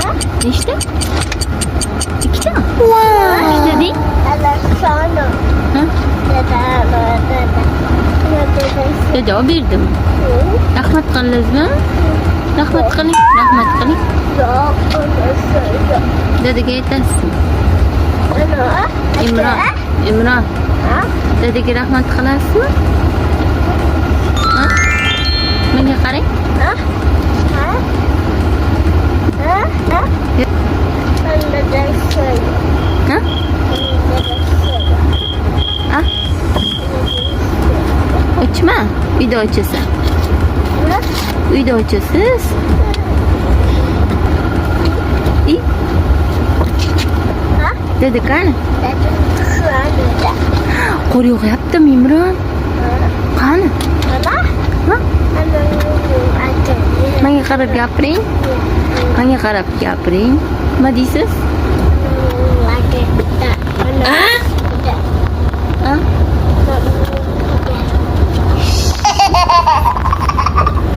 Ha? Nechta? Ikkita? Wow. Ikkita deng. Sana. Ha? Dada. Javob berdim. Rahmat qildingizmi? Rahmat qiling. Rahmat qiling. Yok. Yok. Dadaga aytasizmi? Ana. Imron. Imron. Ha? Dadaga rahmat qilasizmi? Ha? Menga qarang. Ha? Ha? Ha? Ha? Anda da söyle. Ha? Anda da söyle. Ha? Ochma. Uyda ochasan. Ha? Uyda ochasiz. I, Ha? dada qani? Dada. Şurada. Qo'l yog'yaptimi Imron? Qani? Ana? Ha? Ana. Ana. Menga qarab gapiring. Menga qarab gapiring. Nima deysiz? Ada.